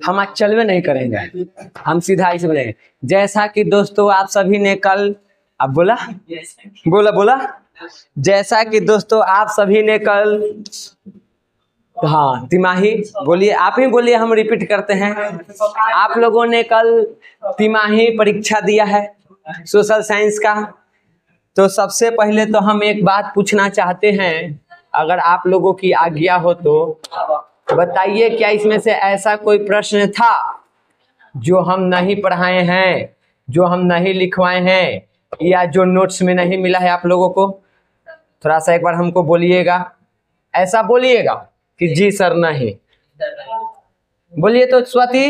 हम आज चलवे नहीं करेंगे, हम सीधा इसे बोलेंगे। जैसा कि दोस्तों आप सभी ने कल, अब बोला बोला बोला जैसा कि दोस्तों आप सभी ने कल, हाँ तिमाही बोलिए, आप ही बोलिए, हम रिपीट करते हैं। आप लोगों ने कल तिमाही परीक्षा दिया है सोशल साइंस का। तो सबसे पहले तो हम एक बात पूछना चाहते हैं, अगर आप लोगों की आज्ञा हो तो बताइए, क्या इसमें से ऐसा कोई प्रश्न था जो हम नहीं पढ़ाए हैं, जो हम नहीं लिखवाए हैं, या जो नोट्स में नहीं मिला है आप लोगों को? थोड़ा सा एक बार हमको बोलिएगा, ऐसा बोलिएगा कि जी सर नहीं। बोलिए तो स्वाति,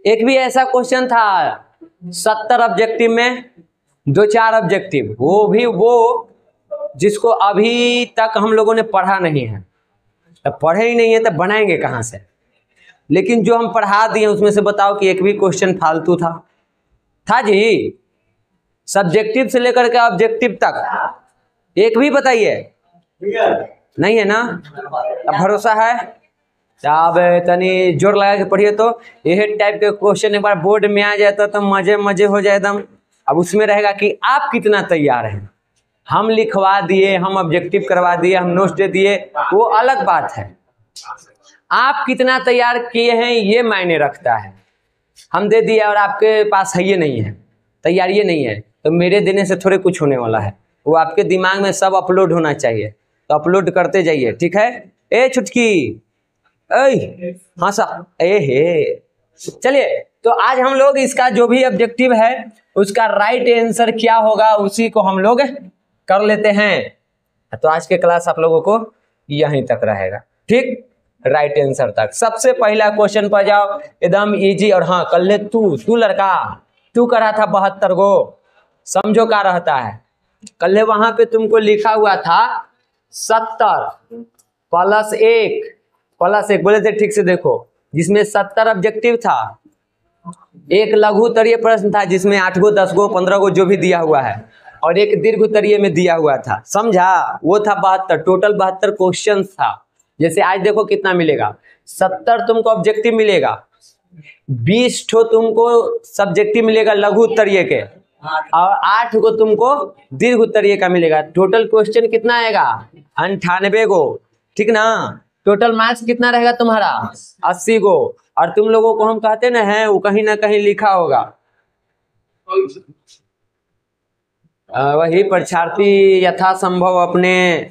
एक भी ऐसा क्वेश्चन था 70 ऑब्जेक्टिव में 2-4 ऑब्जेक्टिव, वो भी वो जिसको अभी तक हम लोगों ने पढ़ा नहीं है। तब पढ़े ही नहीं है तब बनाएंगे कहाँ से? लेकिन जो हम पढ़ा दिए उसमें से बताओ कि एक भी क्वेश्चन फालतू था जी? सब्जेक्टिव से लेकर के ऑब्जेक्टिव तक एक भी बताइए, नहीं है ना? अब भरोसा है? अब तनी जोर लगा के पढ़िए। तो यह टाइप के क्वेश्चन एक बार बोर्ड में आ जाता तो मजे मजे हो जाए एकदम। अब उसमें रहेगा कि आप कितना तैयार हैं। हम लिखवा दिए, हम ऑब्जेक्टिव करवा दिए, हम नोट्स दे दिए, वो अलग बात है। आप कितना तैयार किए हैं ये मायने रखता है। हम दे दिए और आपके पास है ये नहीं है, तैयार ये नहीं है, तो मेरे देने से थोड़े कुछ होने वाला है। वो आपके दिमाग में सब अपलोड होना चाहिए, तो अपलोड करते जाइए, ठीक है? ए छुटकी, ए हाँ सा, ए हे। चलिए, तो आज हम लोग इसका जो भी ऑब्जेक्टिव है उसका राइट आंसर क्या होगा उसी को हम लोग कर लेते हैं। तो आज के क्लास आप लोगों को यहीं तक रहेगा, ठीक? राइट आंसर तक। सबसे पहला क्वेश्चन पर जाओ, एकदम इजी। और हाँ, कल तू लड़का तू करा था 72 गो, समझो क्या रहता है। कल वहां पे तुमको लिखा हुआ था 70 + 1 बोले थे, ठीक से देखो, जिसमें 70 ऑब्जेक्टिव था। एक लघु उत्तरीय प्रश्न था जिसमें 8 गो 10 गो 15 गो जो भी दिया हुआ है, और एक दीर्घ उत्तरीय में दिया हुआ था, समझा? वो था 72, टोटल 72 क्वेश्चन था। जैसे आज देखो कितना मिलेगा, 70 तुमको ऑब्जेक्टिव मिलेगा, 20 ठो तुमको सब्जेक्टिव मिलेगा लघु उत्तरीय के, और 8 को तुमको दीर्घ उत्तरीय का मिलेगा। टोटल क्वेश्चन कितना आएगा? 98 गो, ठीक ना? टोटल मार्क्स कितना रहेगा तुम्हारा? 80 गो। और तुम लोगों को हम कहते ना है, वो कहीं ना कहीं लिखा होगा, वही परीक्षार्थी यथासंभव अपने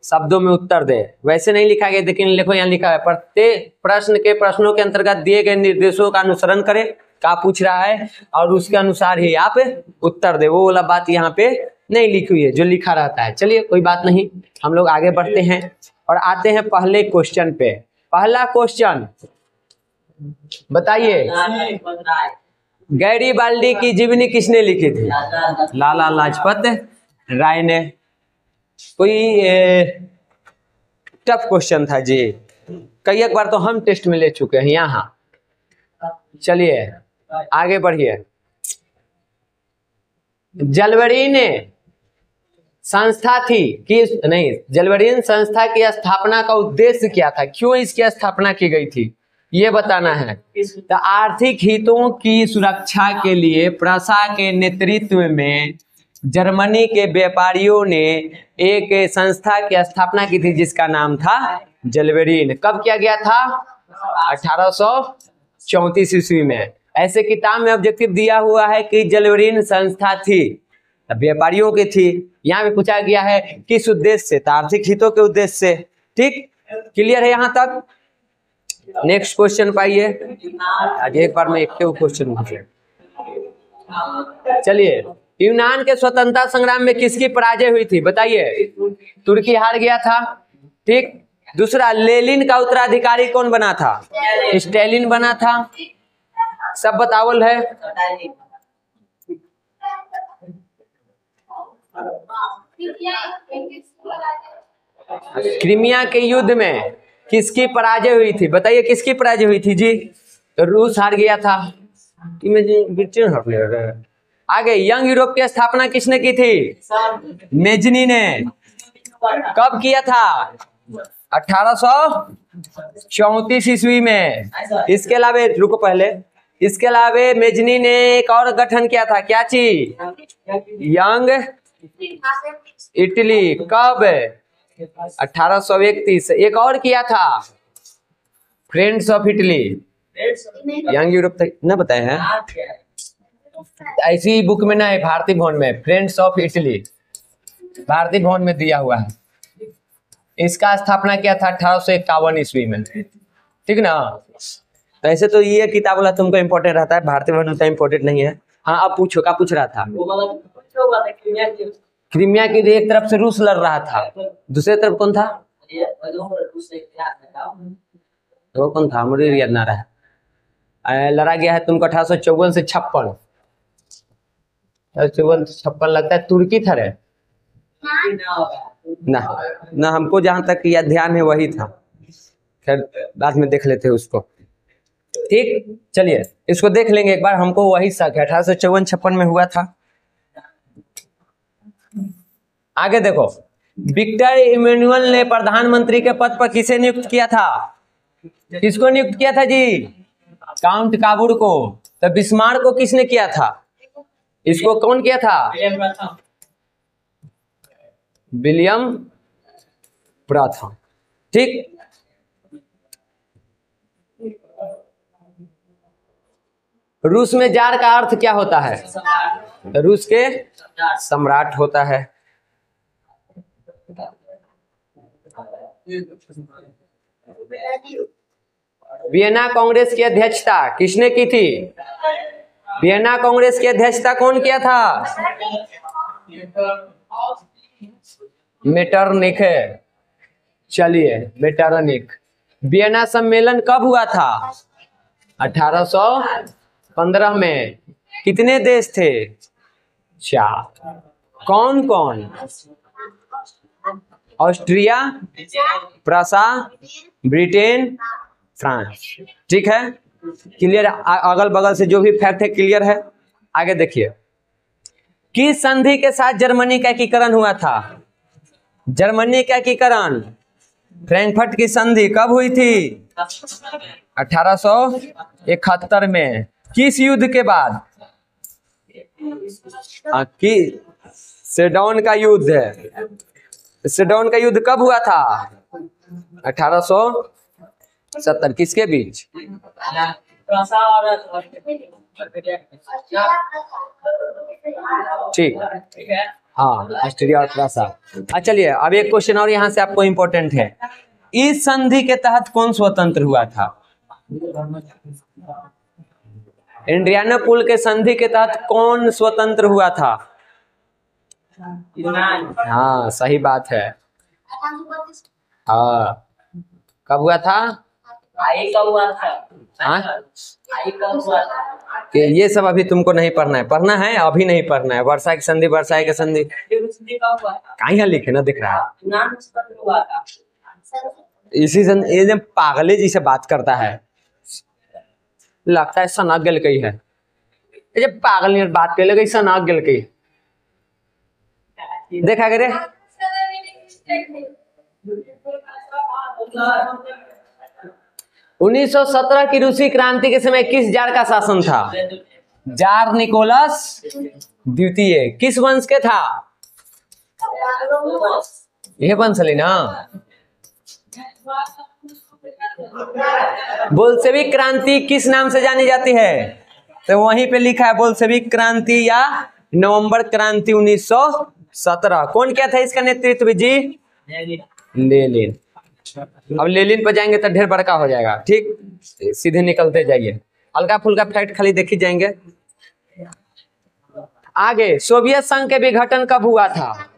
शब्दों में उत्तर दे। वैसे नहीं लिखा गया, लेकिन देखो यहाँ लिखा है, प्रत्येक प्रश्न के प्रश्नों के अंतर्गत दिए गए निर्देशों का अनुसरण करें, क्या पूछ रहा है, और उसके अनुसार ही आप उत्तर दे। वो वाला बात यहाँ पे नहीं लिखी हुई है जो लिखा रहता है। चलिए कोई बात नहीं, हम लोग आगे बढ़ते हैं और आते हैं पहले क्वेश्चन पे। पहला क्वेश्चन बताइए, गैरीबाल्डी की जीवनी किसने लिखी थी? लाला लाजपत राय ने। कोई टफ क्वेश्चन था जी, कई एक बार तो हम टेस्ट में ले चुके हैं यहाँ। चलिए आगे बढ़िए। जलवरीन संस्था थी कि नहीं, जलवरीन संस्था की स्थापना का उद्देश्य क्या था, क्यों इसकी स्थापना की गई थी, ये बताना है। तो आर्थिक हितों की सुरक्षा के लिए प्रशा के नेतृत्व में जर्मनी के व्यापारियों ने एक संस्था की स्थापना की थी जिसका नाम था जलवरीन। कब किया गया था? 1834 ईस्वी में। ऐसे किताब में ऑब्जेक्टिव दिया हुआ है कि जलवरीन संस्था थी, व्यापारियों की थी। यहाँ पे पूछा गया है किस उद्देश्य से, तो आर्थिक हितों के उद्देश्य से। ठीक, क्लियर है यहाँ तक? नेक्स्ट क्वेश्चन पाइए। आज एक बार में एक क्वेश्चन पूछे। चलिए, यूनान के स्वतंत्रता संग्राम में किसकी पराजय हुई थी, बताइए। तुर्की हार गया था, ठीक। दूसरा, लेनिन का उत्तराधिकारी कौन बना था? स्टालिन बना था। सब बतावल है। क्रीमिया के युद्ध में किसकी पराजय हुई थी, बताइए किसकी पराजय हुई थी जी? रूस हार गया था। आगे, यंग यूरोप की स्थापना किसने की थी? मेजनी ने। कब किया था? 1800 34 ईस्वी में। इसके अलावा रुको पहले, इसके अलावा मेजनी ने एक और गठन किया था, क्या चीज? Young Italy. कब? 1831। एक और किया था, friends of Italy. Young Europe तक न बताए हैं, ऐसी बुक में ना है, भारतीय भवन में फ्रेंड्स ऑफ इटली, भारतीय भवन में दिया हुआ है। इसका स्थापना किया था 1851 ईस्वी में, ठीक ना। तो ऐसे तो ये किताब वाला तुमको इम्पोर्टेंट रहता है, भारतीय भवन उतना इम्पोर्टेंट नहीं है। हाँ अब पूछो, क्या पूछ रहा था? क्रीमिया की एक तरफ से रूस लड़ रहा था, दूसरे तरफ कौन था? वो कौन था? मुझे याद ना रहा है। लड़ा गया है तुमको 1854 से 56, 56 लगता है तुर्की था रे ना। ना हमको जहां तक याद ध्यान है वही था, खैर बाद में देख लेते हैं उसको। ठीक, चलिए इसको देख लेंगे एक बार, हमको वही शक है 1854-56 में हुआ था। आगे देखो, विक्टर इमैनुअल ने प्रधानमंत्री के पद पर किसे नियुक्त किया था? किसको नियुक्त किया था जी? काउंट काबूर को। तो बिस्मार्क को किसने किया था? इसको कौन किया था? विलियम प्रथम। ठीक, रूस में जार का अर्थ क्या होता है? रूस के सम्राट होता है। वियना कांग्रेस की अध्यक्षता किसने की थी? वियना कांग्रेस की अध्यक्षता कौन किया था? मेटरनिख है। चलिए मेटरनिख। वियना सम्मेलन कब हुआ था? 1815 में। कितने देश थे? 4। कौन कौन? Austria, Prussia, Britain, France. ठीक है, क्लियर? अगल बगल से जो भी फैक्ट है क्लियर है। आगे देखिए, किस संधि के साथ जर्मनी का एकीकरण हुआ था? जर्मनी का एकीकरण फ्रैंकफर्ट की संधि कब हुई थी? 1871 में। किस युद्ध के बाद? कि सेडोन का युद्ध है। सेडोन का युद्ध कब हुआ था? 1870। किसके बीच? ठीक, हाँ, ऑस्ट्रिया और प्रसा। चलिए अब एक क्वेश्चन और यहाँ से आपको इम्पोर्टेंट है। इस संधि के तहत कौन स्वतंत्र हुआ था? इंडियानापोल के संधि के तहत कौन स्वतंत्र हुआ था? हाँ सही बात है। हाँ कब हुआ था? कब हुआ था? हाँ कब हुआ था? कि ये सब अभी तुमको नहीं पढ़ना है, पढ़ना है अभी नहीं पढ़ना है। वर्षा की संधि, वर्षा के संधि कहीं लिखे ना दिख रहा है। इसी से ये जब पागले जी से बात करता है, लगता है सना गल कही है। ये जब पागल ने बात कर लगे सना गल कही, देखा करे। 1917 की रूसी क्रांति के समय किस जार का शासन था? जार निकोलस द्वितीय। किस वंश के था? यह वंश ली ना। बोल्शेविक क्रांति किस नाम से जानी जाती है? तो वहीं पे लिखा है बोल्शेविक क्रांति या नवंबर क्रांति 1917। कौन क्या था इसका नेतृत्व जी? लेनिन। अब लेनिन पर जाएंगे तो ढेर बड़का हो जाएगा। ठीक, सीधे निकलते जाइए, हल्का फुल्का फैक्ट खाली देखी जाएंगे। आगे, सोवियत संघ के विघटन कब हुआ था?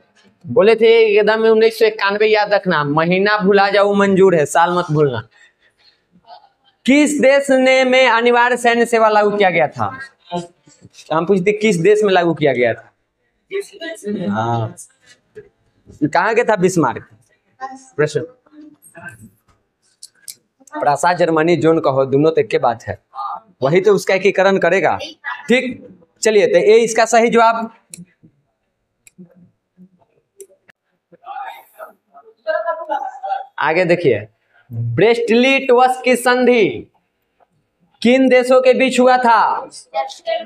बोले थे एकदम 1991। याद रखना, महीना भुला जाओ मंजूर है, साल मत भूलना। किस देश ने में अनिवार्य सैन्य सेवा लागू किया गया था? हम पूछते किस देश में लागू किया गया था? हाँ, कहाँ के था बिस्मार्क? प्रश्न। प्रसा जर्मनी जोन कहो, दोनों तक के बात है, वही तो उसका एकीकरण करेगा। ठीक, चलिए तो ये इसका सही जवाब। आगे देखिए, ब्रेस्ट लीट वस की संधि किन देशों के बीच हुआ था?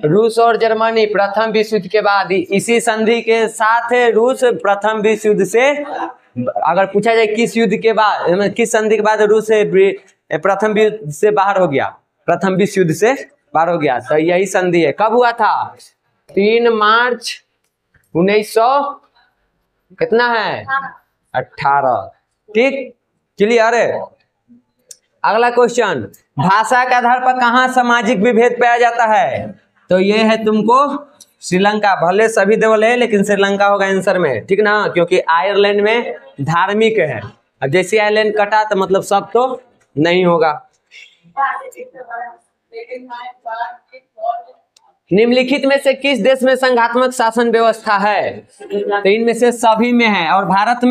रूस और जर्मनी प्रथम विश्व युद्ध के बाद। इसी संधि के साथ रूस प्रथम विश्व युद्ध से, अगर पूछा जाए किस युद्ध के बाद, किस संधि के बाद रूस प्रथम विश्व से बाहर हो गया, प्रथम विश्व युद्ध से बाहर हो गया, तो यही संधि है। कब हुआ था? 3 मार्च 1900 कितना है? 18। ठीक, क्लियर है। अगला क्वेश्चन, भाषा के आधार पर कहाँ सामाजिक विभेद पाया जाता है? तो ये है तुमको श्रीलंका। भले सभी देवल है लेकिन श्रीलंका होगा आंसर में, ठीक ना, क्योंकि आयरलैंड में धार्मिक है। अब जैसे आयरलैंड कटा तो मतलब सब तो नहीं होगा। निम्नलिखित में से किस देश में संघात्मक शासन व्यवस्था है? तो इनमें से सभी में है। और भारत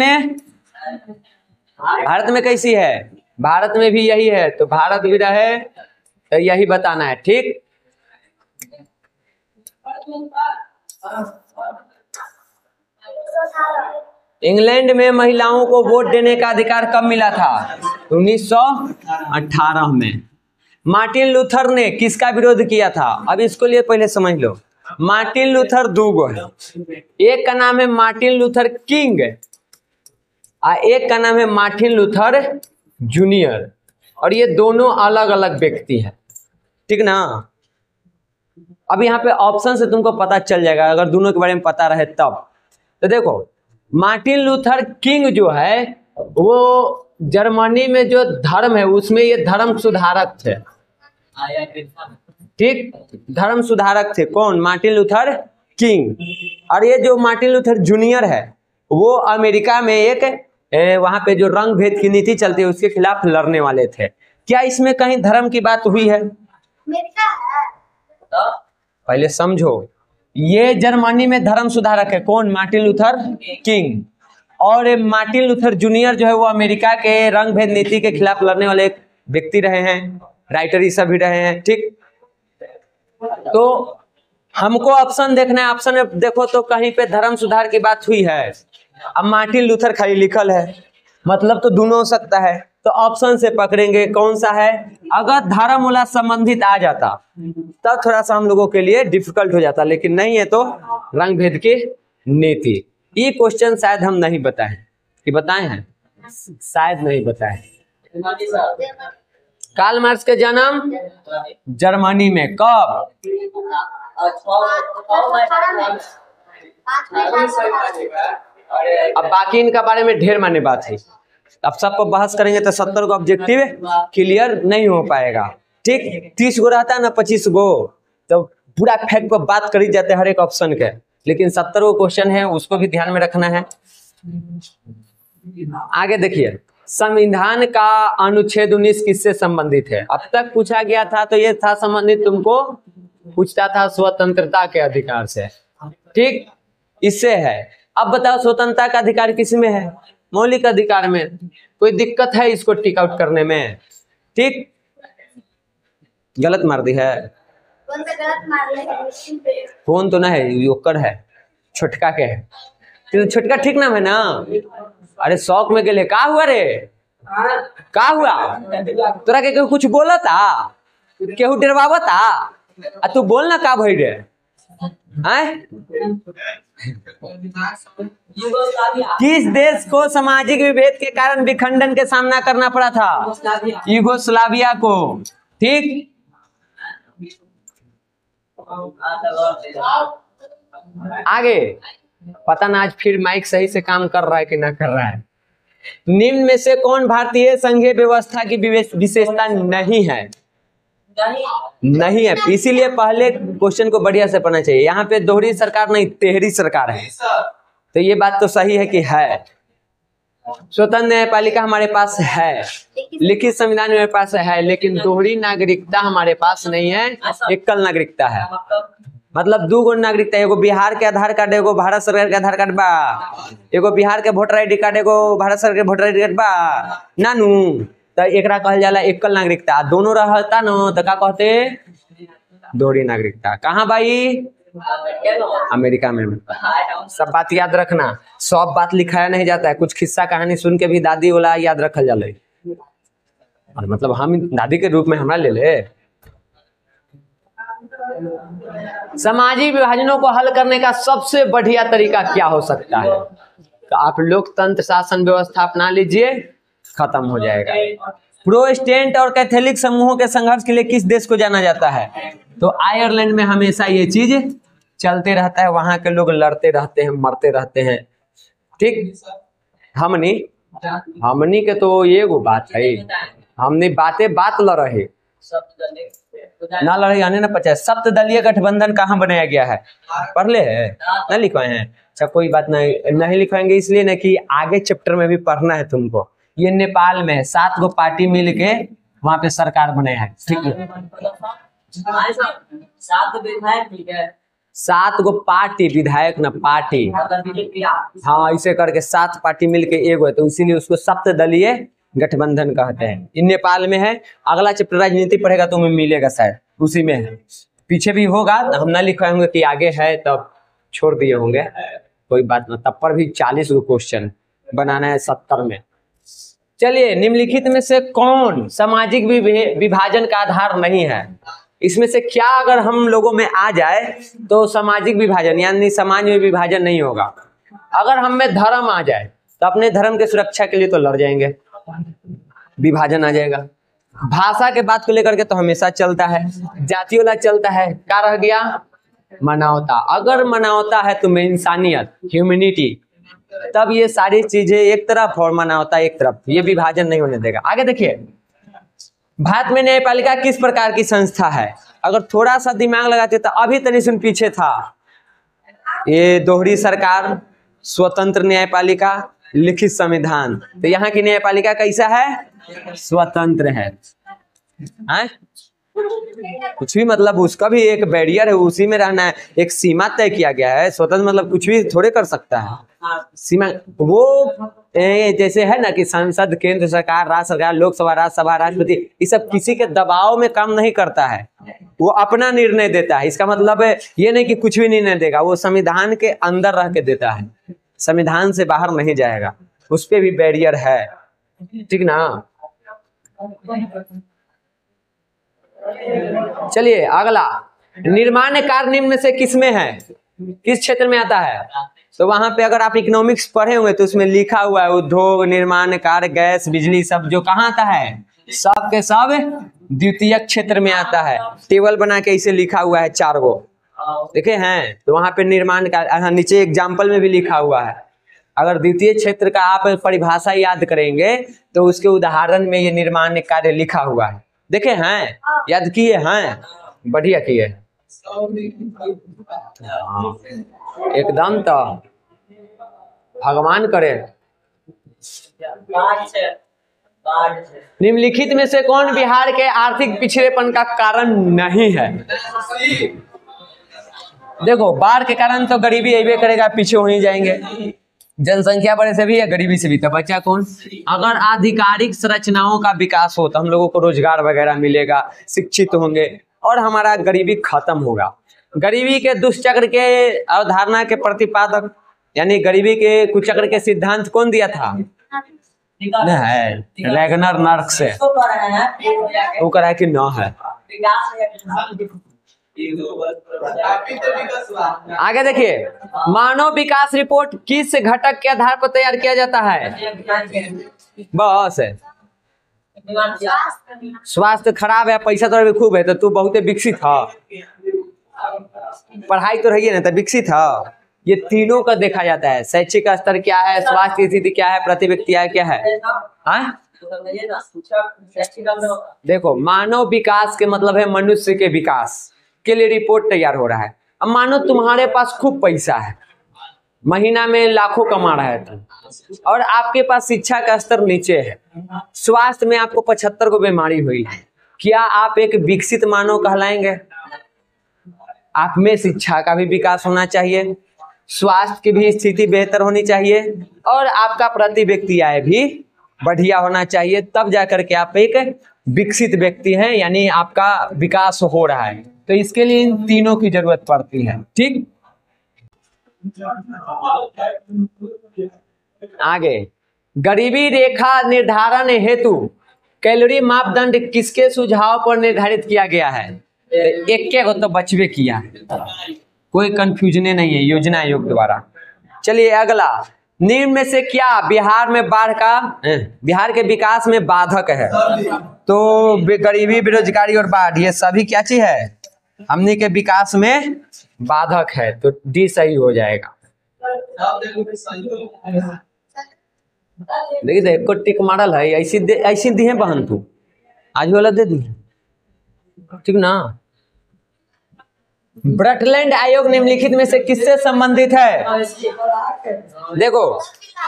में कैसी है? भारत में भी यही है, तो भारत भी रहे तो यही बताना है। ठीक, इंग्लैंड में महिलाओं को वोट देने का अधिकार कब मिला था? 1918 में। मार्टिन लूथर ने किसका विरोध किया था? अब इसको लिए पहले समझ लो, मार्टिन लूथर दो गो है, एक का नाम है मार्टिन लूथर किंग और एक का नाम है मार्टिन लूथर जूनियर, और ये दोनों अलग अलग व्यक्ति हैं, ठीक ना। अब यहाँ पे ऑप्शन से तुमको पता चल जाएगा अगर दोनों के बारे में पता रहे तब। तो देखो, मार्टिन लूथर किंग जो है वो जर्मनी में जो धर्म है उसमें ये धर्म सुधारक थे। ठीक, धर्म सुधारक थे। कौन? Martin Luther king. और ये जो मार्टिन लूथर जूनियर है वो अमेरिका में एक वहां पे जो रंग भेद की नीति चलती है उसके खिलाफ लड़ने वाले थे। क्या इसमें कहीं धर्म की बात हुई है? पहले समझो, ये जर्मनी में धर्म सुधारक है। कौन? Martin Luther king. और मार्टिन लूथर जूनियर जो है वो अमेरिका के रंग भेद नीति के खिलाफ लड़ने वाले एक व्यक्ति रहे हैं, राइटर ये सभी रहे हैं। ठीक, तो हमको ऑप्शन देखना है। ऑप्शन में देखो तो कहीं पे धर्म सुधार की बात हुई है। अब मार्टिन लूथर खाली लिखल है, मतलब तो दोनों हो सकता है। तो ऑप्शन से पकड़ेंगे कौन सा है। अगर धर्म वाला संबंधित आ जाता तब थोड़ा सा हम लोगों के लिए डिफिकल्ट हो जाता, लेकिन नहीं है तो रंग भेद की नीति। ये क्वेश्चन शायद हम नहीं बताए कि बताए हैं, शायद नहीं बताए। कार्ल मार्क्स के जन्म जर्मनी में कब? अब बाकी इनका बारे में ढेर माने बात है, अब सब पर बहस करेंगे तो 70 को ऑब्जेक्टिव क्लियर नहीं हो पाएगा। ठीक, 30 गो रहता है ना 25 गो, तो पूरा फैक्ट पर बात करी जाते हैं हर एक ऑप्शन के, लेकिन 70 गो क्वेश्चन है उसको भी ध्यान में रखना है। आगे देखिए, संविधान का अनुच्छेद 19 किससे संबंधित है? अब तक पूछा गया था तो ये था संबंधित, तुमको पूछता था स्वतंत्रता के अधिकार से। ठीक, इससे है। अब बताओ स्वतंत्रता का अधिकार किसमें है? मौलिक अधिकार में। कोई दिक्कत है इसको टिक आउट करने में? ठीक, गलत मार दी है, फोन तो ना है, योकर है, छोटका के है। तो छोटका ठीक नाम है ना? अरे शौक में गेले, का हुआ रे? का हुआ? तोरा के केहू कुछ बोला था? केहू डरवावा था? तू बोल ना का भई रे? किस देश को सामाजिक विभेद के कारण विखंडन के सामना करना पड़ा था? यूगोस्लाविया को। ठीक, आगे पता ना आज फिर माइक सही से काम कर रहा है कि ना कर रहा है। निम्न में से कौन भारतीय संघीय व्यवस्था की विशेषता नहीं है? नहीं है, इसीलिए पहले क्वेश्चन को बढ़िया से पढ़ना चाहिए। यहाँ पे दोहरी सरकार नहीं, तेहरी सरकार है, तो ये बात तो सही है कि है। स्वतंत्र न्यायपालिका हमारे पास है, लिखित संविधान हमारे पास है, लेकिन दोहरी नागरिकता हमारे पास नहीं है, एकल नागरिकता है। मतलब 2 गो नागरिकता, एगो बिहार के आधार कार्ड, एगो भारत सरकार के आधार कार्ड बा, एगो बिहार के वोटर ID कार्ड, एगो भारत सरकार के वोटर ID कार्ड बा नानू, तो एकरा कहल जाला एकल नागरिकता। दोनों रहता न तो का कहते? दोहरी नागरिकता। कहाँ भाई? अमेरिका में। सब बात याद रखना, सब बात लिखाया नहीं जाता है, कुछ खिस्सा कहानी सुन के भी दादी वाला याद रखल जाला। और मतलब हम दादी के रूप में हमरा ले ले। सामाजिक विभाजनों को हल करने का सबसे बढ़िया तरीका क्या हो सकता है? तो आप लोकतंत्र शासन व्यवस्था अपना लीजिए, खत्म हो जाएगा। प्रोटेस्टेंट और कैथोलिक समूहों के संघर्ष के लिए किस देश को जाना जाता है? तो आयरलैंड में हमेशा ये चीज चलते रहता है, वहां के लोग लड़ते रहते हैं, मरते रहते हैं। ठीक, हमनी के तो ये वो बात है, हमने बात लड़ रहे ना लड़े आने ना पचा। सप्तदलीय गठबंधन कहाँ बनाया गया है? पढ़ ले है ना, लिखवाए हैं? अच्छा कोई बात नहीं लिखवाएंगे, इसलिए ना कि आगे चैप्टर में भी पढ़ना है तुमको। ये नेपाल में 7 गो पार्टी मिल के वहां पे सरकार बनाया है। ठीक है, 7 गो पार्टी, विधायक ना पार्टी, हाँ इसे करके 7 पार्टी मिलके एगो है, तो इसीलिए उसको सप्तदलीय गठबंधन कहते हैं। इन नेपाल में है। अगला चैप्टर राजनीति पढ़ेगा तो हमें मिलेगा, शायद उसी में है। पीछे भी होगा, हम ना लिखवाएंगे कि आगे है तब छोड़ दिए होंगे, कोई बात ना। तब पर भी 40 गो क्वेश्चन बनाना है 70 में। चलिए, निम्नलिखित में से कौन सामाजिक विभाजन का आधार नहीं है? इसमें से क्या अगर हम लोगों में आ जाए तो सामाजिक विभाजन यानी समाज में विभाजन नहीं होगा? अगर हम में धर्म आ जाए तो अपने धर्म के सुरक्षा के लिए तो लड़ जाएंगे, विभाजन आ जाएगा। भाषा के बात को लेकर के तो हमेशा चलता है, जाति वाला चलता है। क्या रह गया? मानवता। अगर मानवता है तो में इंसानियत, ह्यूमैनिटी, तब ये सारी चीजें एक तरफ और मानवता एक तरफ, ये विभाजन नहीं होने देगा। आगे देखिए, भारत में न्यायपालिका किस प्रकार की संस्था है? अगर थोड़ा सा दिमाग लगाते तो अभी तनी सुन पीछे था। ये दोहरी सरकार, स्वतंत्र न्यायपालिका, लिखित संविधान। तो यहाँ की न्यायपालिका कैसा है? स्वतंत्र है। कुछ भी मतलब उसका भी एक बैरियर है, उसी में रहना है, एक सीमा तय किया गया है। स्वतंत्र मतलब कुछ भी थोड़े कर सकता है, सीमा वो जैसे है ना कि संसद, केंद्र सरकार, राज्य सरकार, लोकसभा, राज्यसभा, राष्ट्रपति, ये सब किसी के दबाव में काम नहीं करता है, वो अपना निर्णय देता है। इसका मतलब है ये नहीं कि कुछ भी निर्णय देगा, वो संविधान के अंदर रह के देता है, संविधान से बाहर नहीं जाएगा। उस पे भी बैरियर है, ठीक ना। चलिए अगला, निर्माण कार्य निम्न में से किसमें है? किस क्षेत्र में आता है? तो वहां पे अगर आप इकोनॉमिक्स पढ़े हुए तो उसमें लिखा हुआ है उद्योग, निर्माण कार्य, गैस, बिजली, सब जो कहाँ आता है? सब के सब द्वितीय क्षेत्र में आता है। टेबल बना के इसे लिखा हुआ है 4 गो, देखे हैं? तो वहां पे निर्माण कार्य, नीचे एग्जाम्पल में भी लिखा हुआ है। अगर द्वितीय क्षेत्र का आप परिभाषा याद करेंगे तो उसके उदाहरण में ये निर्माण कार्य लिखा हुआ है, देखे हैं? याद किए हैं? बढ़िया किए हैं एकदम। तो भगवान करे। निम्नलिखित में से कौन बिहार के आर्थिक पिछड़ेपन का कारण नहीं है? देखो, बाढ़ के कारण तो गरीबी अबे करेगा, पीछे हो ही जाएंगे। जनसंख्या बढ़ने से भी है, गरीबी से भी। तो बच्चा कौन? अगर आधिकारिक संरचनाओं का विकास हो तो हम लोगों को रोजगार वगैरह मिलेगा, शिक्षित होंगे और हमारा गरीबी खत्म होगा। गरीबी के दुष्चक्र के अवधारणा के प्रतिपादक यानी गरीबी के कुचक्र के सिद्धांत कौन दिया था? है रैगनर मार्क्स से। वो करा है कि न है? आगे देखिए, मानव विकास रिपोर्ट किस घटक के आधार पर तैयार किया जाता है? बस स्वास्थ्य खराब है, पैसा तो भी खूब है, तो तू बहुत विकसित है, पढ़ाई तो रही है ना तो विकसित है। ये तीनों का देखा जाता है, शैक्षिक स्तर क्या है, स्वास्थ्य स्थिति क्या है, प्रति व्यक्ति आय क्या है। देखो, मानव विकास के मतलब है मनुष्य के विकास के लिए रिपोर्ट तैयार हो रहा है। अब मानो तुम्हारे पास खूब पैसा है, महीना में लाखों कमा रहा है तुम, और आपके पास शिक्षा का स्तर नीचे है, स्वास्थ्य में आपको 75 को बीमारी हुई है, क्या आप एक विकसित मानव कहलाएंगे? आप में शिक्षा का भी विकास होना चाहिए, स्वास्थ्य की भी स्थिति बेहतर होनी चाहिए और आपका प्रति व्यक्ति आय भी बढ़िया होना चाहिए, तब जाकर के आप एक विकसित व्यक्ति हैं, यानी आपका विकास हो रहा है। तो इसके लिए इन तीनों की जरूरत पड़ती है। ठीक, आगे, गरीबी रेखा निर्धारण हेतु कैलोरी मापदंड किसके सुझाव पर निर्धारित किया गया है? एक को तो बचवे किया है, कोई कंफ्यूजन नहीं है, योजना आयोग द्वारा। चलिए अगला, निम्न में से क्या बिहार के विकास में बाधक है? तो गरीबी, बेरोजगारी और बाढ़, ये सभी क्या चीज है? हमने के विकास में बाधक है, तो डी सही हो जाएगा। देखिए को टिक मॉडल है, ऐसी दिए बहन तू आज वाला दे दी, ठीक ना। ब्रटलैंड आयोग निम्नलिखित में से किससे संबंधित है? देखो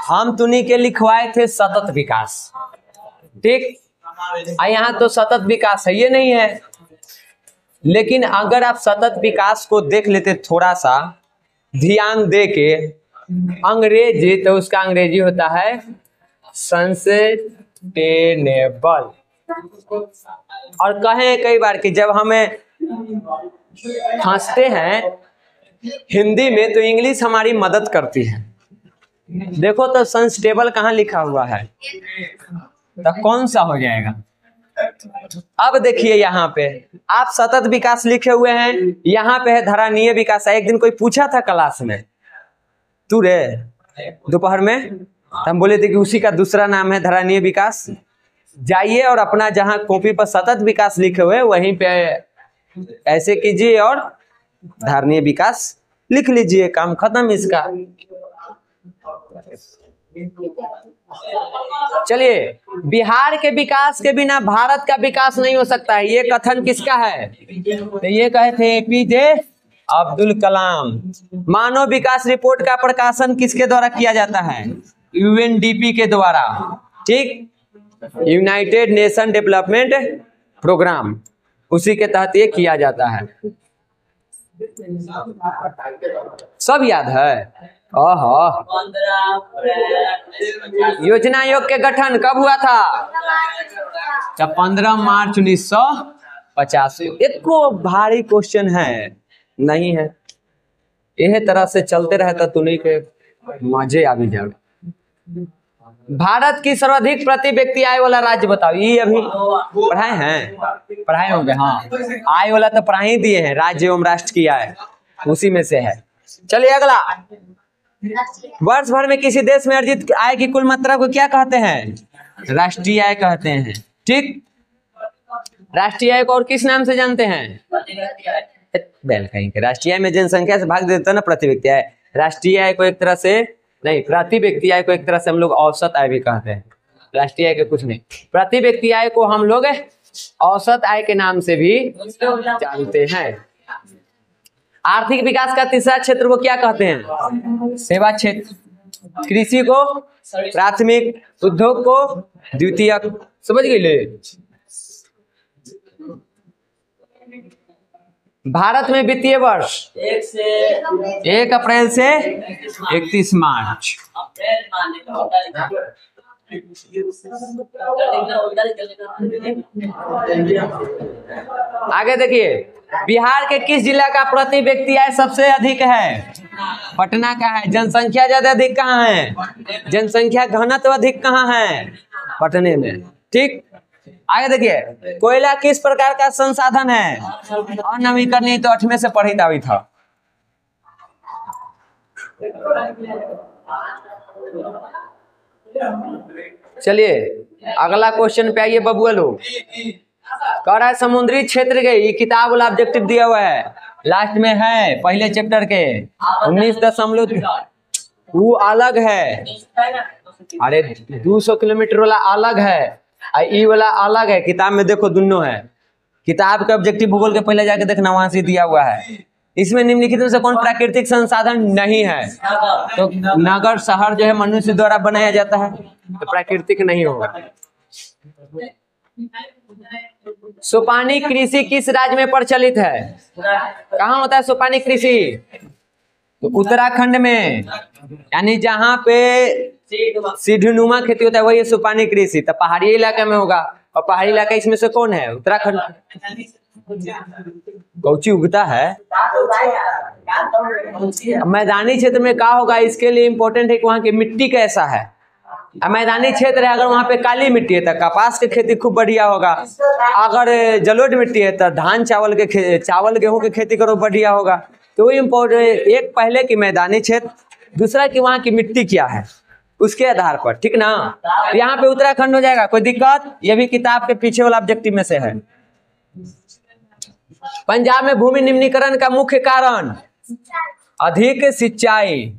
हम तुनी के लिखवाए थे सतत विकास, ठीक, यहाँ तो सतत विकास है ये नहीं है, लेकिन अगर आप सतत विकास को देख लेते थोड़ा सा ध्यान दे के अंग्रेजी, तो उसका अंग्रेजी होता है सस्टेनेबल। और कहें कई बार कि जब हमें फंसते हैं हिंदी में तो इंग्लिश हमारी मदद करती है। देखो तो सस्टेनेबल कहाँ लिखा हुआ है, तो कौन सा हो जाएगा? अब देखिए यहाँ पे आप सतत विकास लिखे हुए हैं, यहाँ पे है धरानीय विकास। एक दिन कोई पूछा था क्लास में, तू रे दोपहर में, हम बोले थे कि उसी का दूसरा नाम है धरानीय विकास। जाइए और अपना जहाँ कॉपी पर सतत विकास लिखे हुए वहीं पे ऐसे कीजिए और धारणीय विकास लिख लीजिए, काम खत्म इसका। चलिए, बिहार के विकास के बिना भारत का विकास नहीं हो सकता है, ये कथन किसका है? तो ये कहे थे एपीजे अब्दुल कलाम। मानव विकास रिपोर्ट का प्रकाशन किसके द्वारा किया जाता है? यूएनडीपी के द्वारा, ठीक, यूनाइटेड नेशन डेवलपमेंट प्रोग्राम, उसी के तहत ये किया जाता है। सब याद है? योजना आयोग के गठन कब हुआ था? 15 मार्च 1950। एक को भारी क्वेश्चन है नहीं है, यह तरह से चलते रहता तो नहीं के मजे आ भी जाए। भारत की सर्वाधिक प्रति व्यक्ति आय वाला राज्य बताओ। ये अभी पढ़ाए हैं, पढ़ाए होंगे, हाँ आय वाला तो पढ़ा ही दिए हैं, राज्य एवं राष्ट्र की आय उसी में से है। चलिए अगला, वर्ष भर में किसी देश में अर्जित आय की कुल मात्रा को क्या कहते हैं? राष्ट्रीय आय कहते हैं, ठीक। राष्ट्रीय आय को और किस नाम से जानते हैं? बैल कहीं के राष्ट्रीय आय में जनसंख्या से भाग देता है ना प्रति व्यक्ति आय। राष्ट्रीय आय को एक तरह से नहीं, प्रति व्यक्ति आय को एक तरह से हम लोग औसत आय भी कहते हैं, राष्ट्रीय आय के कुछ नहीं। प्रति व्यक्ति आय को हम लोग औसत आय के नाम से भी जानते हैं। आर्थिक विकास का तीसरा क्षेत्र को क्या कहते हैं? सेवा क्षेत्र। कृषि को प्राथमिक, उद्योग को द्वितीयक, समझ गए? भारत में वित्तीय वर्ष 1 अप्रैल से 31 मार्च। आगे देखिए, बिहार के किस जिला का प्रति व्यक्ति आय सबसे अधिक है? पटना का है। जनसंख्या ज्यादा अधिक कहाँ है? जनसंख्या घनत्व अधिक कहाँ है? पटने में, ठीक। आगे देखिए, कोयला किस प्रकार का संसाधन है? अनवीकरणीय, तो 8वें से पढ़ी तावी था। चलिए अगला क्वेश्चन पे आइए बबुआ लोग। कह रहा है समुद्री क्षेत्र के, ये किताब वाला ऑब्जेक्टिव दिया हुआ है, लास्ट में है पहले चैप्टर के 19 वो अलग है। अरे 200 किलोमीटर वाला अलग है, ई वाला अलग है। किताब में देखो दोनों है, किताब का ऑब्जेक्टिव भूगोल के पहले जाके देखना, वहां से दिया हुआ है। इसमें निम्नलिखित में से कौन प्राकृतिक संसाधन नहीं है? तो नगर शहर जो है मनुष्य द्वारा बनाया जाता है, तो प्राकृतिक नहीं होगा। सोपानी कृषि किस राज्य में प्रचलित है? कहाँ होता है सोपानी कृषि? तो उत्तराखंड में, यानी जहाँ पे सीढ़ीनुमा खेती होता है वही सोपानी कृषि। तो पहाड़ी इलाका में होगा, और पहाड़ी इलाका इसमें से कौन है? उत्तराखंड। कौची उगता है? मैदानी क्षेत्र में क्या होगा? इसके लिए इम्पोर्टेंट है कि वहाँ की मिट्टी कैसा है। मैदानी क्षेत्र है, अगर वहाँ पे काली मिट्टी है तो कपास की खेती खूब बढ़िया होगा। अगर जलोढ़ मिट्टी है तो धान चावल गेहूं की खेती करो, बढ़िया होगा। तो वही इम्पोर्टेंट, एक पहले की मैदानी क्षेत्र, दूसरा कि वहाँ की मिट्टी क्या है उसके आधार पर, ठीक ना। यहाँ पे उत्तराखंड हो जाएगा, कोई दिक्कत? ये भी किताब के पीछे वाला ऑब्जेक्टिव में से है। पंजाब में भूमि निम्नीकरण का मुख्य कारण अधिक सिंचाई।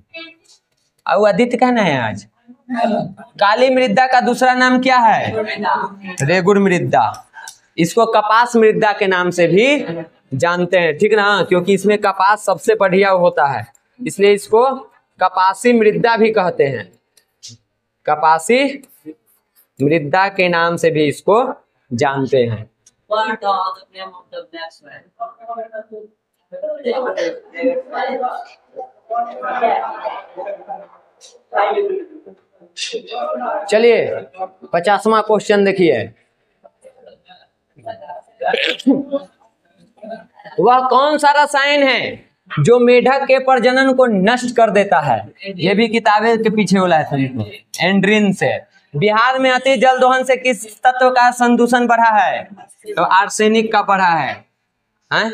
और आदित्य कहना है आज। काली मृदा का दूसरा नाम क्या है? रेगुड़ मृदा। इसको कपास मृदा के नाम से भी जानते हैं, ठीक ना, क्योंकि इसमें कपास सबसे बढ़िया होता है, इसलिए इसको कपासी मृदा भी कहते हैं। कपासी मृदा के नाम से भी इसको जानते हैं। चलिए 50वां क्वेश्चन देखिए। वह कौन सा रसायन है जो मेढक के प्रजनन को नष्ट कर देता है? ये भी किताबें के पीछे वाला है। एंड्रिन से। बिहार में अति जल दोहन से किस तत्व का संदूषण बढ़ा है? तो आर्सेनिक का बढ़ा है, हैं?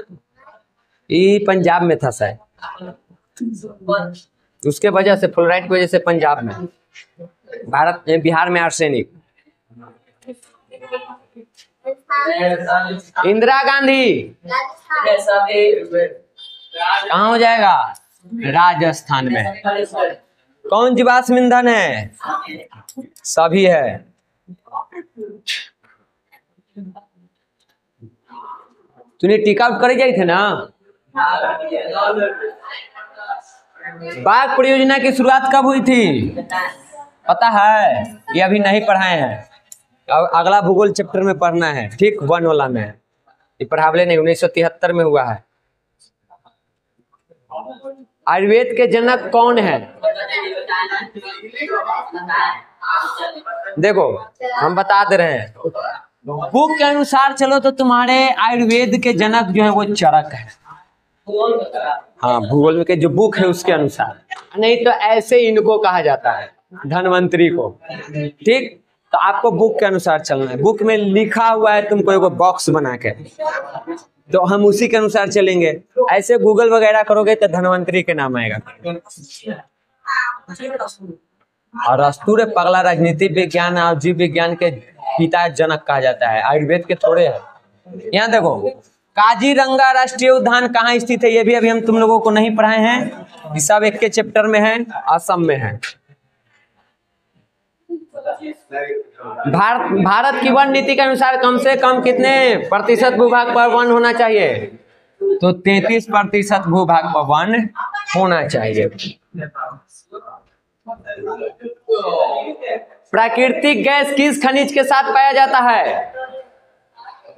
ये पंजाब में था शायद, उसके वजह से, फ्लोराइड की वजह से पंजाब में, बिहार में आर्सेनिक। इंदिरा गांधी कहाँ हो जाएगा? राजस्थान में। कौन जीवाश्म ईंधन है? सभी है। तूने टिक आउट करे जाए थे ना। बाघ परियोजना की शुरुआत कब हुई थी? पता है? ये अभी नहीं पढ़ाए हैं, अगला भूगोल चैप्टर में पढ़ना है, ठीक, 1 वाला में। ये पढ़ावले नहीं, 1973 में हुआ है। आयुर्वेद के जनक कौन है? देखो हम बता दे रहे हैं, बुक के अनुसार चलो तो तुम्हारे आयुर्वेद के जनक जो है वो चरक है। हाँ, भूगोल में के जो बुक है उसके अनुसार, नहीं तो ऐसे इनको कहा जाता है, धनवंतरी को, ठीक। तो आपको बुक के अनुसार चलना है। बुक में लिखा हुआ है तुमको एगो बॉक्स बना के, तो हम उसी के अनुसार चलेंगे। ऐसे गूगल वगैरह करोगे तो धनवंतरी के नाम आएगा। और अस्तूरे पगला राजनीति विज्ञान और जीव विज्ञान के पिता जनक कहा जाता है, आयुर्वेद के थोड़े है। यहाँ देखो, काजीरंगा राष्ट्रीय उद्यान कहाँ स्थित है? ये भी अभी हम तुम लोगों को नहीं पढ़ाए हैं, ये सब एक के चैप्टर में है, असम में है। भारत की वन नीति के अनुसार कम से कम कितने प्रतिशत भूभाग पर वन होना चाहिए? तो 33% भूभाग पर वन होना चाहिए। प्राकृतिक गैस किस खनिज के साथ पाया जाता है?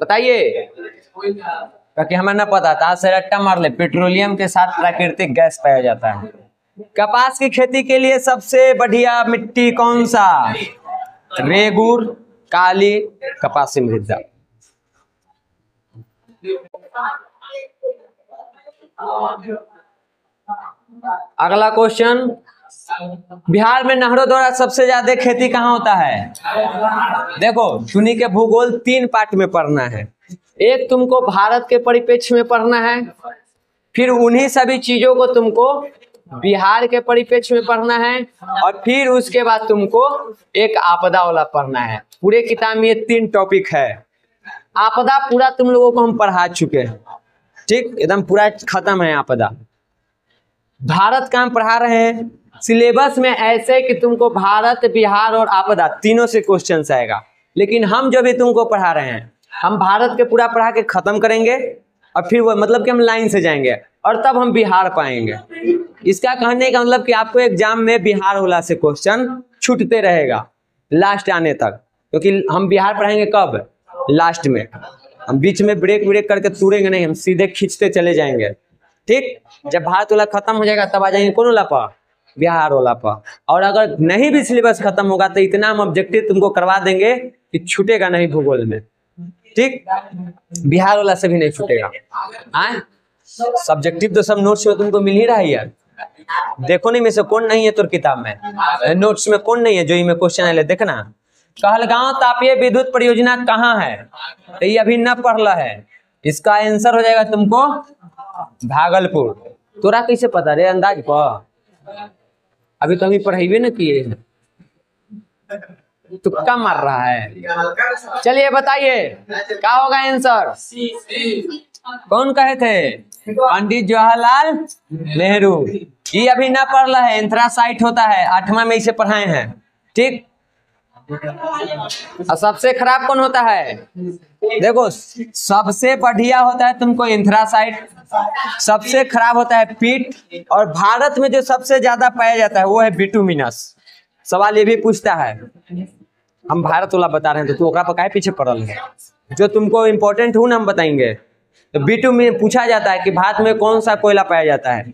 बताइए, क्योंकि हमें ना पता था, से रट्टा मार ले। पेट्रोलियम के साथ प्राकृतिक गैस पाया जाता है। कपास की खेती के लिए सबसे बढ़िया मिट्टी कौन सा? रेगुड़, काली, कपासी मृदा। अगला क्वेश्चन, बिहार में नहरों द्वारा सबसे ज्यादा खेती कहाँ होता है? देखो, तुनी के भूगोल 3 पार्ट में पढ़ना है। एक तुमको भारत के परिप्रेक्ष्य में पढ़ना है, फिर उन्हीं सभी चीजों को तुमको बिहार के परिप्रेक्ष्य में पढ़ना है, और फिर उसके बाद तुमको एक आपदा वाला पढ़ना है। पूरे किताब में ये 3 टॉपिक है। आपदा पूरा तुम लोगों को हम पढ़ा चुके हैं, ठीक, एकदम पूरा खत्म है आपदा। भारत का हम पढ़ा रहे हैं सिलेबस में ऐसे कि तुमको भारत, बिहार और आपदा तीनों से क्वेश्चन आएगा। लेकिन हम जो भी तुमको पढ़ा रहे हैं, हम भारत के पूरा पढ़ा के खत्म करेंगे, और फिर वो मतलब कि हम लाइन से जाएंगे, और तब हम बिहार पाएंगे। इसका कहने का मतलब कि आपको एग्जाम में बिहार वाला से क्वेश्चन छूटते रहेगा लास्ट आने तक, क्योंकि हम बिहार पढ़ाएंगे कब? लास्ट में। हम बीच में ब्रेक करके तोड़ेंगे नहीं, हम सीधे खींचते चले जाएंगे, ठीक। जब भारत वाला खत्म हो जाएगा तब आ जाएंगे कौन वाला पर? बिहार वाला पर। और अगर नहीं भी सिलेबस खत्म होगा तो इतना हम ऑब्जेक्टिव तुमको करवा देंगे कि छूटेगा नहीं भूगोल में, ठीक। बिहार वाला से भी नहीं छूटेगा। सब्जेक्टिव तो सब नोट्स में तुमको मिल ही रहा है यार। देखो नहीं में से कौन नहीं है तुर किताब में, नोट्स में कौन नहीं है जो में क्वेश्चन है, देखना। कहलगांव तापीय विद्युत परियोजना कहाँ है, तो ये अभी न पढ़ला है, इसका आंसर हो जाएगा तुमको भागलपुर। तोरा कैसे पता रे अंदाज पर, अभी तो अभी पढ़ाई न किए, तुक्का मार रहा है। चलिए बताइए क्या होगा आंसर। कौन कहे थे, पंडित जवाहरलाल नेहरू। ये अभी ना पढ़ रहा है, एंथ्रासाइट होता है, 8वां में इसे पढ़ाए हैं, ठीक। और सबसे खराब कौन होता है, देखो सबसे बढ़िया होता है तुमको एंथ्रासाइट, सबसे खराब होता है पीट, और भारत में जो सबसे ज्यादा पाया जाता है वो है बिटुमिनस। सवाल ये भी पूछता है, हम भारत वाला बता रहे हैं तो तू ओकरा पर काहे पीछे पड़ल है, जो तुमको इम्पोर्टेंट हो ना हम बताएंगे। तो बिटुमिन पूछा जाता है कि भारत में कौन सा कोयला पाया जाता है,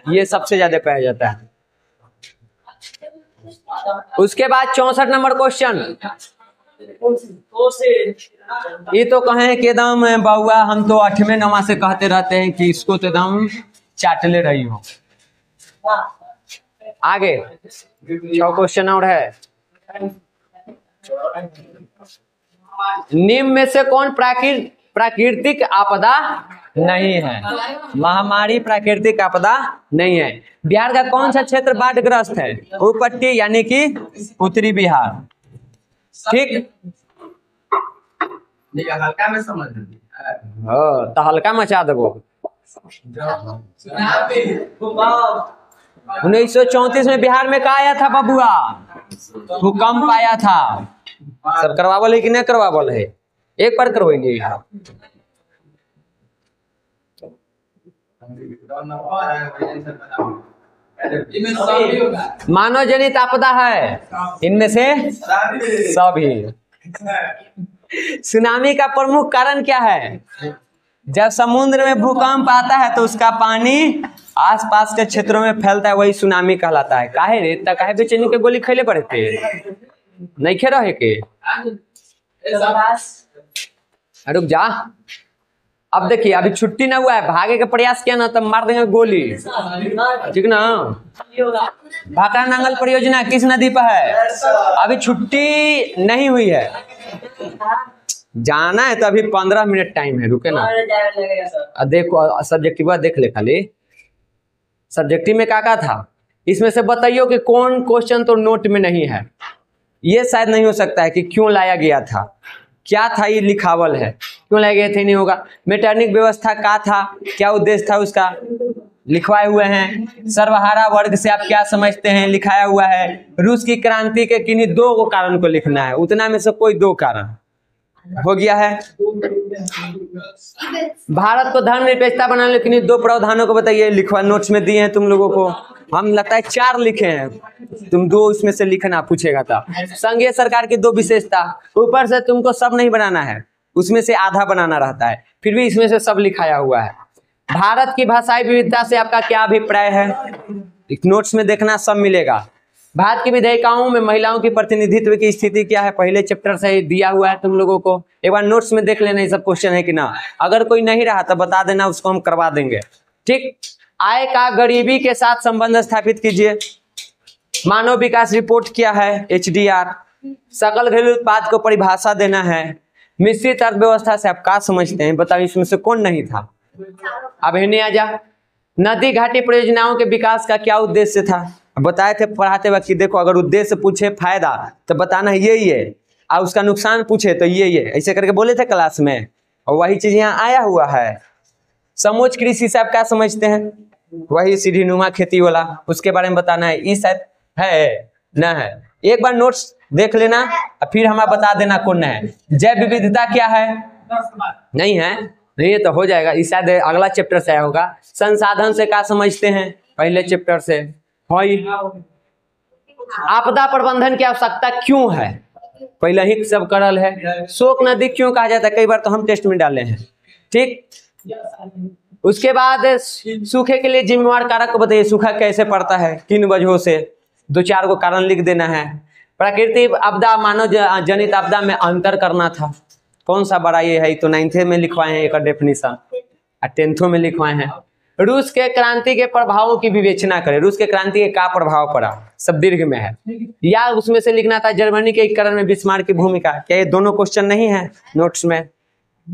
ये सबसे ज्यादा पाया जाता है। उसके बाद 64 नंबर क्वेश्चन, ये तो कहे कि एकदम बउआ हम तो 8वें 9वां से कहते रहते हैं कि इसको तो एकदम चाटले रही हो। आगे 6 क्वेश्चन और है। निम्न में से कौन प्राकृतिक आपदा नहीं है, महामारी प्राकृतिक आपदा नहीं है। बिहार का कौन सा क्षेत्र बाढ़ग्रस्त है, उपपट्टी यानी कि उत्तरी बिहार, ठीक। हल्का में समझ तो हल्का मचा दो। 1934 में बिहार में क्या आया था बबुआ, भूकंप आया था। सब करवावल है कि नहीं करवावल है, एक बार करवाएंगे। मानव जनित आपदा है, इनमें से सभी। सुनामी का प्रमुख कारण क्या है, जब समुद्र में भूकंप आता है तो उसका पानी आसपास के क्षेत्रों में फैलता है, वही सुनामी कहलाता है। काहे रे काहे बेचैनी के गोली खैले पड़े थे, नहीं खे रहे के, रुक जा। अब देखिए अभी छुट्टी ना हुआ है, भागे का प्रयास किया ना तब मार देंगे गोली, ठीक ना। भाखड़ा नांगल परियोजना किस नदी पर है, अभी छुट्टी नहीं हुई है, जाना है तो अभी 15 मिनट टाइम है, रुके ना। देखो सब्जेक्टिव देख ले, खाली सब्जेक्टिव में क्या था, इसमें से बताइयो कि कौन क्वेश्चन तो नोट में नहीं है। ये शायद नहीं हो सकता है कि क्यों लाया गया था, क्या था, ये लिखावल है, क्यों लाया गया था नहीं होगा। मेटरनिक व्यवस्था का था, क्या उद्देश्य था उसका, लिखवाए हुए हैं। सर्वहारा वर्ग से आप क्या समझते हैं, लिखाया हुआ है। रूस की क्रांति के किन्हीं 2 कारण को लिखना है, उतना में से कोई 2 कारण हो गया है। भारत को धर्मनिरपेक्षता बनाने के लिए 2 प्रावधानों को बताइए, लिखवा नोट्स में दिए हैं तुम लोगों को, हम लगता है 4 लिखे हैं, तुम 2 उसमें से लिखना पूछेगा था। संघीय सरकार की 2 विशेषता, ऊपर से तुमको सब नहीं बनाना है, उसमें से आधा बनाना रहता है, फिर भी इसमें से सब लिखाया हुआ है। भारत की भाषाई विविधता से आपका क्या अभिप्राय है, नोट्स में देखना, सब मिलेगा। भारत की विधायिकाओं में महिलाओं की प्रतिनिधित्व की स्थिति क्या है, पहले चैप्टर से दिया हुआ है तुम लोगों को, एक बार नोट्स में देख लेना ये सब क्वेश्चन है कि ना। अगर कोई नहीं रहा तो बता देना, उसको हम करवा देंगे, ठीक। आय का गरीबी के साथ संबंध स्थापित कीजिए। मानव विकास रिपोर्ट क्या है, HDR। सकल घरेलू उत्पाद को परिभाषा देना है। मिश्रित अर्थव्यवस्था से आप क्या समझते हैं, बताओ इसमें से कौन नहीं था। अब हिने आजा, नदी घाटी परियोजनाओं के विकास का क्या उद्देश्य था, बताए थे पढ़ाते वक्त कि देखो अगर उद्देश्य पूछे फायदा तो बताना है यही है, और उसका नुकसान पूछे तो यही है, ऐसे करके बोले थे क्लास में, और वही चीज यहाँ आया हुआ है। समोच्च कृषि से आप क्या समझते हैं, वही सीढ़ीनुमा खेती वाला, उसके बारे में बताना है। ये शायद है न है, एक बार नोट्स देख लेना फिर हमें बता देना कौन है। जैव विविधता क्या है, नहीं है, नहीं है तो हो जाएगा, इस शायद अगला चैप्टर से आया होगा। संसाधन से क्या समझते हैं, पहले चैप्टर से। आपदा प्रबंधन की आवश्यकता क्यों है, पहले ही सब करल है। शोक नदी क्यों कहा जाता है, कई बार तो हम टेस्ट में डाले हैं, ठीक। उसके बाद सूखे के लिए जिम्मेवार कारक को बताइए, सूखा कैसे पड़ता है, किन वजहों से, 2-4 को कारण लिख देना है। प्राकृतिक आपदा मानव जनित आपदा में अंतर करना था, कौन सा बड़ा ये है, तो 9th में लिखवाए हैं एक डेफिनेशन और 10th में लिखवाए हैं। रूस के क्रांति के प्रभावों की विवेचना करें। रूस के क्रांति के क्या प्रभाव पड़ा, सब दीर्घ में है, या उसमें से लिखना था जर्मनी के एकीकरण में बिस्मार्क की भूमिका। क्या ये दोनों क्वेश्चन नहीं है नोट्स में?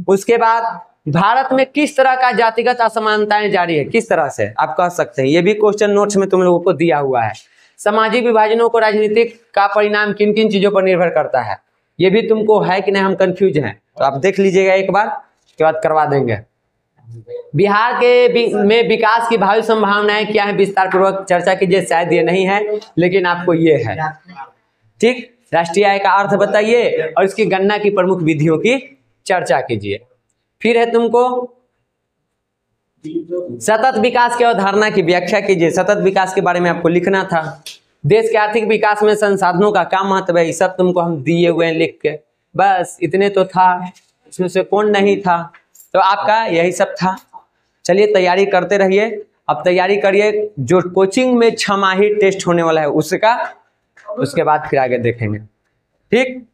उसके बाद भारत में किस तरह का जातिगत असमानताएं जारी है, किस तरह से आप कह सकते हैं, ये भी क्वेश्चन नोट्स में तुम लोगों को दिया हुआ है। सामाजिक विभाजनों को राजनीतिक का परिणाम किन किन चीजों पर निर्भर करता है, ये भी तुमको है कि नहीं, हम कंफ्यूज हैं, तो आप देख लीजिएगा एक बार, उसके बाद करवा देंगे। बिहार के में विकास की भावी संभावनाएं क्या है, विस्तार पूर्वक चर्चा कीजिए। शायद ये नहीं है, लेकिन आपको ये है, ठीक। राष्ट्रीय आय का अर्थ बताइए और इसकी गणना की प्रमुख विधियों की चर्चा कीजिए। फिर है तुमको सतत विकास की अवधारणा की व्याख्या कीजिए। सतत विकास के बारे में आपको लिखना था। देश के आर्थिक विकास में संसाधनों का क्या महत्व है, ये सब तुमको हम दिए हुए हैं लिख के, बस इतने तो था, इसमें से कौन नहीं था, तो आपका यही सब था। चलिए तैयारी करते रहिए, अब तैयारी करिए जो कोचिंग में 6 माही टेस्ट होने वाला है उसका, उसके बाद फिर आगे देखेंगे, ठीक।